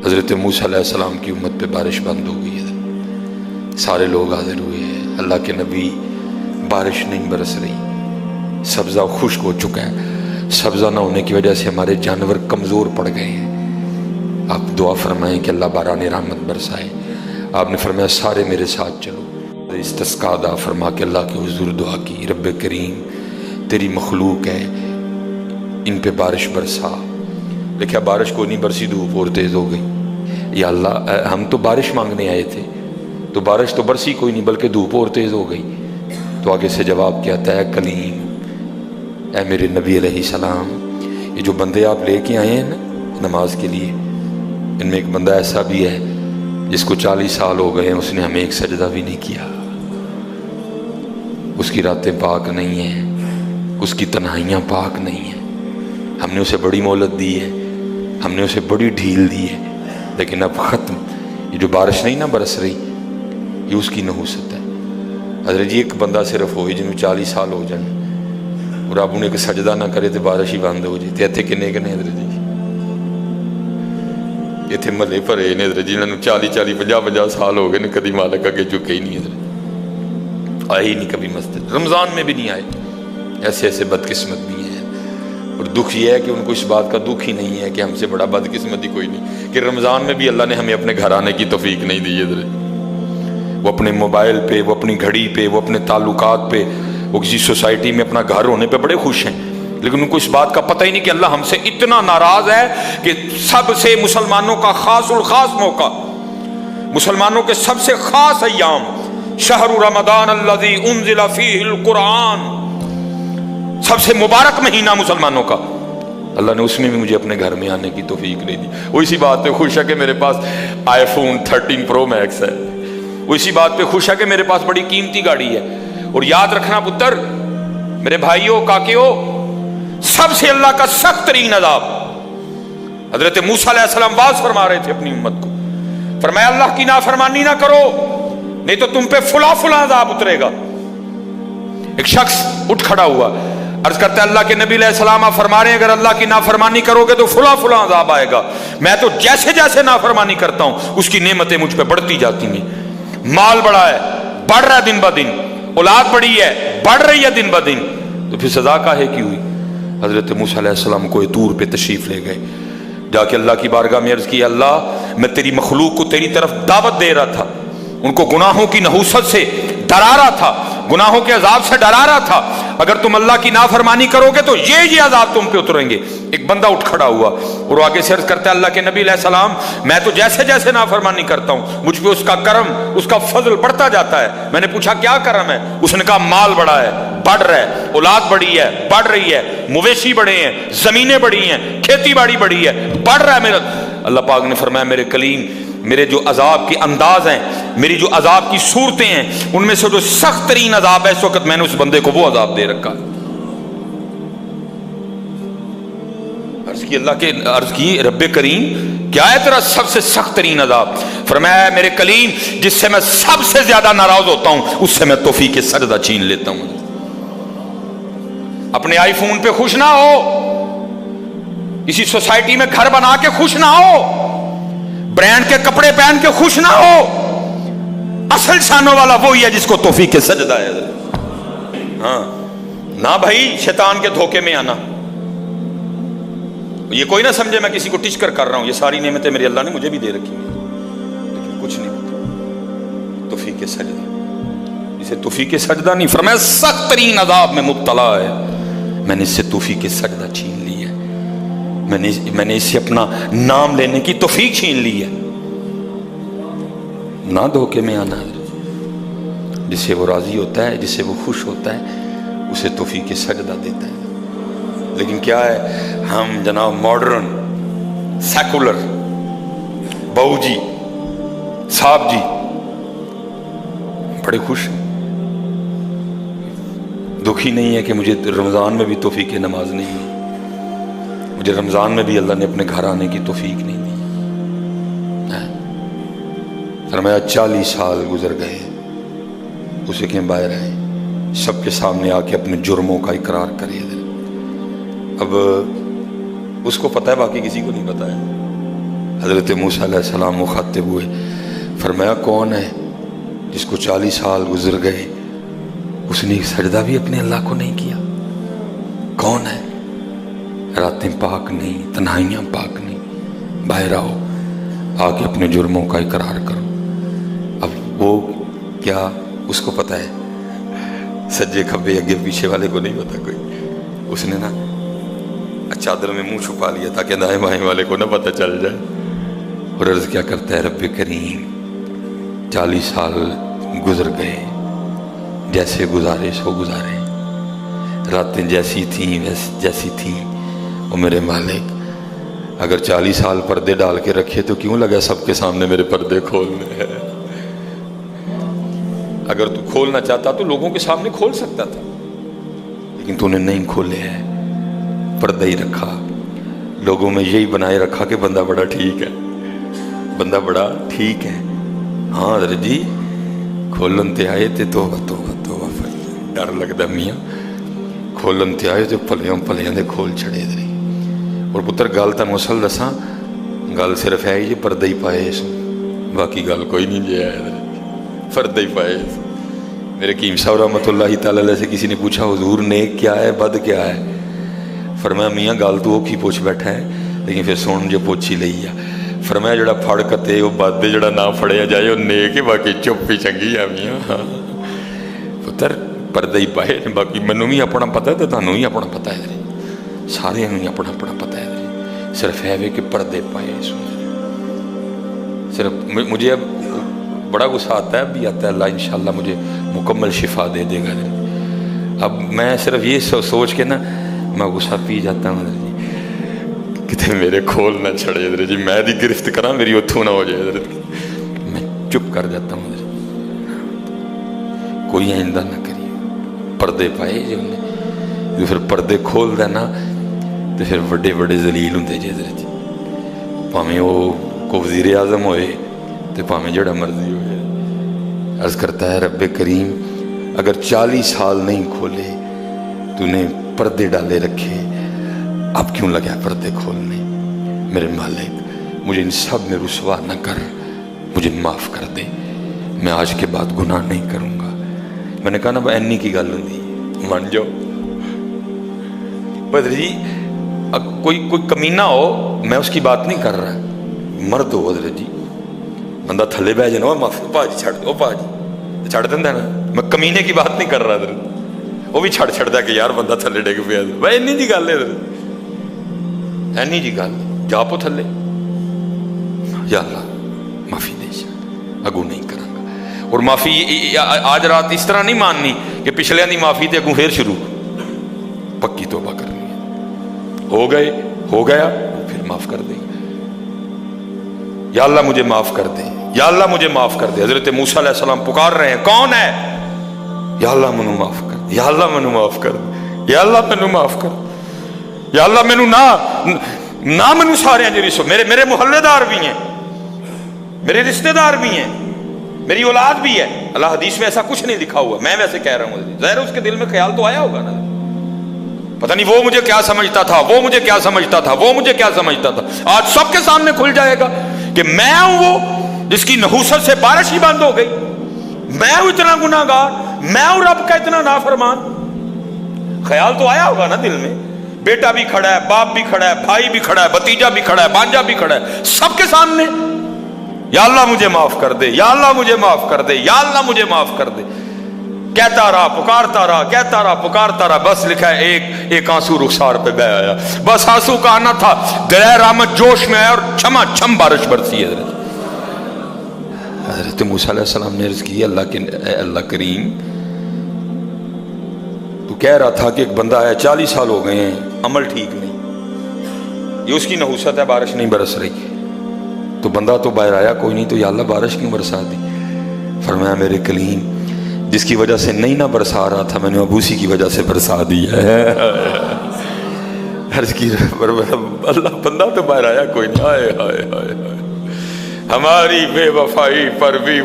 حضرت موسیٰ علیہ السلام کی امت پہ بارش بند ہو گئی ہے، سارے لوگ حاضر ہوئے ہیں، اللہ کے نبی بارش نہیں برس رہی، سبزہ خشک ہو چکا ہے، سبزہ نہ ہونے کی وجہ سے ہمارے جانور کمزور پڑ گئے ہیں، آپ دعا فرمائیں کہ اللہ باران رحمت برسائے۔ آپ نے فرمایا سارے میرے ساتھ چلو، استسقاء ادا فرما کے اللہ کے حضور دعا کی، رب کریم تیری مخلوق ہے، ان پہ بارش برسا۔ دیکھا بارش کو نہیں برسی، دھوپ اور تیز ہو گئی۔ یا اللہ ہم تو بارش مانگنے آئے تھے، تو بارش تو برسی کوئی نہیں بلکہ دھوپ اور تیز ہو گئی۔ تو آگے سے جواب کیا تھا، اے کلیم، اے میرے نبی علیہ السلام، یہ جو بندے آپ لے کے آئے ہیں نا نماز کے لیے، ان میں ایک بندہ ایسا بھی ہے جس کو 40 سال ہو گئے ہیں، اس نے ہمیں ایک سجدہ بھی نہیں کیا، اس کی راتیں پاک نہیں ہیں، اس کی تنہائیاں پاک نہیں ہیں، ہم نے اسے بڑی مہلت دی ہے، ہم نے اسے بڑی ڈھیل دی ہے، لیکن اب ختم۔ یہ جو بارش نہیں نہ برس رہی، یہ اس کی نحوست ہے۔ حضرت جی ایک بندہ صرف ہوئی جنہوں 40 سال ہو جائیں اور آپ انہیں ایک سجدہ نہ کرے تو بارش ہی بند ہو جائے۔ اتنے کنے کنے حضرت جی اتنے محلے بھرے نے حضرت جی، انہوں 40 50 سال ہو گئے نے، کدی مالک اگے چکے ہی نہیں، حضرت آئے ہی نہیں کبھی مسجد، رمضان میں بھی نہیں آئے۔ ایسے ایسے بدقسمت بھی ہیں، اور دکھ یہ ہے کہ ان کو اس بات کا دکھ ہی نہیں ہے کہ ہم سے بڑا بدقسمت ہی کوئی نہیں کہ رمضان میں بھی اللہ نے ہمیں اپنے گھر آنے کی توفیق نہیں دی۔ حضرت وہ اپنے موبائل پہ، وہ اپنی گھڑی پہ، وہ اپنے تعلقات پہ، وہ کسی سوسائٹی میں اپنا گھر ہونے پہ بڑے خوش ہیں، لیکن ان کو اس بات کا پتہ ہی نہیں کہ اللہ ہم سے اتنا ناراض ہے کہ سب سے مسلمانوں کا خاص الخاص موقع، مسلمانوں کے سب سے خاص ایام، شہر رمضان الذی انزل فیہ القرآن، سب سے مبارک مہینہ مسلمانوں کا، اللہ نے اس میں بھی مجھے اپنے گھر میں آنے کی توفیق نہیں دی۔ وہ اسی بات پہ خوش ہے کہ میرے پاس آئی فون 13 پرو میکس ہے، وہ اسی بات پہ خوش ہے کہ میرے پاس بڑی قیمتی گاڑی ہے۔ اور یاد رکھنا پتر، میرے بھائیوں کاکیوں، سب سے اللہ کا سخت ترین عذاب، حضرت موسیٰ علیہ السلام واز فرما رہے تھے اپنی امت کو، فرمایا اللہ کی نافرمانی نہ کرو نہیں تو تم پہ فلاں فلاں عذاب اترے گا۔ ایک شخص اٹھ کھڑا ہوا، عرض کرتا ہے اللہ کے نبی علیہ السلام آپ فرما رہے ہیں اگر اللہ کی نافرمانی کرو گے تو فلاں فلاں عذاب آئے گا، میں تو جیسے جیسے نافرمانی کرتا ہوں اس کی نعمتیں مجھ پہ بڑھتی جاتی ہیں، مال بڑا ہے، بڑھ رہا ہے دن بہ دن، اولاد بڑی ہے، بڑھ رہی ہے دن بہ دن، تو پھر سزا کاہے کی ہوئی؟ حضرت موسیٰ علیہ السلام کوہ طور پہ تشریف لے گئے، جا کے اللہ کی بارگاہ میں عرض کی، اللہ میں تیری مخلوق کو تیری طرف دعوت دے رہا تھا، ان کو گناہوں کی نحوست سے ڈرا رہا تھا، گناہوں کے عذاب سے ڈرا رہا تھا، اگر تم اللہ کی نافرمانی کرو گے تو یہ عذاب تم پہ اتریں گے۔ ایک بندہ اٹھ کھڑا ہوا اور آگے سے عرض کرتا ہے اللہ کے نبی علیہ السلام میں تو جیسے جیسے نافرمانی کرتا ہوں مجھ پہ اس کا کرم، اس کا فضل بڑھتا جاتا ہے۔ میں نے پوچھا کیا کرم ہے؟ اس نے کہا مال بڑا ہے، بڑھ رہا ہے، اولاد بڑی ہے، بڑھ رہی ہے، مویشی بڑے ہیں، زمینیں بڑی ہیں، کھیتی باڑی بڑی ہے، بڑھ رہا ہے میرا۔ اللہ پاک نے فرمایا میرے کلیم، میرے جو عذاب کے انداز ہیں، میری جو عذاب کی صورتیں ہیں، ان میں سے جو سخت ترین عذاب ہے اس وقت میں نے اس بندے کو وہ عذاب دے رکھا۔ عرض کی رب کریم کیا ہے تیرا سب سے سخت ترین عذاب؟ فرمایا میرے کلیم جس سے میں سب سے زیادہ ناراض ہوتا ہوں اس سے میں توفیق سجدہ چھین لیتا ہوں۔ اپنے آئی فون پہ خوش نہ ہو، کسی سوسائٹی میں گھر بنا کے خوش نہ ہو، برانڈ کے کپڑے پہن کے خوش نہ ہو، اصل شانوں والا وہی ہے جس کو توفیق سجدہ ہے۔ ہاں نہ بھائی شیطان کے دھوکے میں آنا، یہ کوئی نہ سمجھے میں کسی کو ٹچ کر رہا ہوں، یہ ساری نعمتیں میری اللہ نے مجھے بھی دے رکھی ہیں، لیکن کچھ نہیں ہوتا توفیق سجدہ، اسے توفیق سجدہ نہیں فرمایا سخت ترین عذاب میں مبتلا ہے، میں نے اس سے توفیق سجدہ چھین لی ہے، میں نے اس سے اپنا نام لینے کی توفیق چھین لی ہے۔ نہ دھوکے میں آنا، جس سے وہ راضی ہوتا ہے، جس سے وہ خوش ہوتا ہے اسے توفیق سجدہ دیتا ہے۔ لیکن کیا ہے ہم جناب ماڈرن سیکولر بہو جی صاحب جی بڑے خوش ہیں، دکھی نہیں ہے کہ مجھے رمضان میں بھی توفیق نماز نہیں ہے، مجھے رمضان میں بھی اللہ نے اپنے گھر آنے کی توفیق نہیں دی۔ فرمایا 40 سال گزر گئے، اسے کہ باہر آئے، سب کے سامنے آ کے اپنے جرموں کا اقرار کرے۔ اب اس کو پتہ ہے، باقی کسی کو نہیں پتہ ہے۔ حضرت موسیٰ علیہ السلام مخاطب ہوئے، فرمایا کون ہے جس کو 40 سال گزر گئے اس نے ایک سجدہ بھی اپنے اللہ کو نہیں کیا؟ کون ہے؟ راتیں پاک نہیں، تنہائیاں پاک نہیں، باہر آؤ، آ کے اپنے جرموں کا اقرار کرو۔ اب وہ کیا اس کو پتہ ہے؟ سجے کھبے اگے پیچھے والے کو نہیں پتا کوئی۔ اس نے نا چادر میں منہ چھپا لیا تاکہ دائیں بائیں والے کو نہ پتہ چل جائے، اور عرض کیا کرتا ہے، رب کریم 40 سال گزر گئے، جیسے گزارے سو گزارے، راتیں جیسی تھیں جیسی تھیں، اور میرے مالک اگر 40 سال پردے ڈال کے رکھے تو کیوں لگا سب کے سامنے میرے پردے کھولنے ہیں؟ اگر تو کھولنا چاہتا تو لوگوں کے سامنے کھول سکتا تھا، لیکن تو نے نہیں کھولے ہیں، پردہ ہی رکھا، لوگوں میں یہی بنائے رکھا کہ بندہ بڑا ٹھیک ہے، بندہ بڑا ٹھیک ہے۔ ہاں حضرت جی کھولن تے آئے تے توبہ توبہ توبہ، ڈر لگتا میاں، کھولن تے آئے تے پلیاں پلیاں دے کھول چھڑے دے۔ اور پتر گل تا مسل دساں، گل صرف ہے یہ پردہ ہی پائے اس، باقی گل کوئی نہیں جی ہے، پردہ ہی پائے۔ میرے قیم صاحب رحمۃ اللہ تعالی علیہ سے کسی نے پوچھا حضور نیک کیا ہے بد کیا ہے؟ فرمایا میاں گل تو وہ کی پوچھ بیٹھا ہے، لیکن پھر سن جو پوچھ ہی لئی ہے۔ فرمایا جڑا پھڑ کتے وہ بد، جڑا نہ پھڑیا جائے وہ نیک ہے، باقی چپ ہی چنگی ہے میاں۔ پتر پردہ ہی پائے، باقی منوں بھی اپنا پتہ ہے تو تانوں بھی اپنا پتہ ہے، سارے ہی اپنا اپنا پتہ ہے، صرف ہے کہ پردے پائے۔ صرف مجھے اب بڑا غصہ آتا ہے، اب بھی آتا ہے، اللہ انشاءاللہ مجھے مکمل شفا دے دے گا۔ اب میں صرف یہ سوچ کے نا میں غصہ پی جاتا ہوں، حضرت جی کتے میرے کھول نہ چھڑے، حضرت جی میں دی گرفت کرا میری اتھو نہ ہو جائے، حضرت میں چپ کر جاتا ہوں، حضرت کوئی آئندہ نہ کری۔ پردے پائے جی انہیں، جو پھر پردے کھول دینا تو پھر بڑے بڑے ذلیل ہوں جی، حضرت جی پاویں وہ کو وزیر اعظم ہوئے تو پاویں جڑا مرضی ہو جائے۔ عرض کرتا ہے رب کریم اگر 40 سال نہیں کھولے تو نے پردے ڈالے رکھے، اب کیوں لگا پردے کھولنے؟ میرے مالک مجھے ان سب میں رسوا نہ کر، مجھے معاف کر دے، میں آج کے بعد گناہ نہیں کروں گا۔ میں نے کہا نا اینی کی گل ہوں مان جاؤ بدر جی، کوئی کمینہ ہو میں اس کی بات نہیں کر رہا، مرد ہو حضرت جی، بندہ تھلے بہ جانا معافی پا جی چھڑ دو، پا جی چھڑ دینا نا، میں کمینے کی بات نہیں کر رہا حضرت، وہ بھی چھڑ چھڑ دا کہ یار بندہ تھلے ڈگ پیا، بھائی اینی جی گل ہے حضرت، اینی جی گل جا پو تھلے، یا اللہ معافی دے جا، اگو نہیں کروں گا۔ اور معافی آج رات اس طرح نہیں ماننی کہ پچھلے دی معافی تے اگوں پھر شروع، پکی توبہ کرنی ہے، ہو گئے ہو گیا پھر معاف کر دے، یا اللہ مجھے معاف کر دے، یا اللہ مجھے معاف کر دے۔ حضرت موسیٰ علیہ السلام پکار رہے ہیں، کون ہے؟ یا اللہ منو معاف کر دے، یا اللہ منو معاف کر دے، یا اللہ منو معاف کر دے، یا اللہ منو نہ منو سارے ہیں جی، میرے محلے دار بھی ہیں، میرے رشتہ دار بھی ہیں، میری اولاد بھی ہے۔ اللہ حدیث میں ایسا کچھ نہیں لکھا ہوا، میں ویسے کہہ رہا ہوں، ظاہر اس کے دل میں خیال تو آیا ہوگا نا، پتہ نہیں وہ مجھے کیا سمجھتا تھا، وہ مجھے کیا سمجھتا تھا، وہ مجھے کیا سمجھتا تھا۔ آج سب کے سامنے کھل جائے گا کہ میں ہوں وہ جس کی نحوست سے بارش ہی بند ہو گئی، میں ہوں اتنا گناہ گار، میں ہوں رب کا اتنا نافرمان۔ خیال تو آیا ہوگا نا دل میں، بیٹا بھی کھڑا ہے، باپ بھی کھڑا ہے، بھائی بھی کھڑا ہے، بھتیجا بھی کھڑا ہے، بانجا بھی کھڑا ہے، سب کے سامنے یا اللہ مجھے معاف کر دے، یا اللہ مجھے معاف کر دے، یا اللہ مجھے معاف کر دے، کہتا رہا پکارتا رہا، کہتا رہا پکارتا رہا، بس لکھا ہے ایک آنسو رخسار پہ بہ آیا، بس آنسو کا آنا تھا، دریا رحمت جوش میں آیا اور چھما چھم بارش برسی ہے۔ حضرت موسیٰ علیہ السلام نے عرض کی، اللہ کریم تو کہہ رہا تھا کہ ایک بندہ ہے 40 سال ہو گئے ہیں، عمل ٹھیک نہیں، یہ اس کی نحوست ہے، بارش نہیں برس رہی، تو بندہ تو باہر آیا کوئی نہیں، تو یا اللہ بارش کیوں برسا دی؟ فرمایا میرے کلیم جس کی وجہ سے نہیں نہ برسا رہا تھا میں نے اب اسی کی وجہ سے برسا دی ہے۔ عرض کی اللہ بندہ تو باہر آیا کوئی نہیں، ہائے ہائے ہائے ہماری بے وفائی پر بھی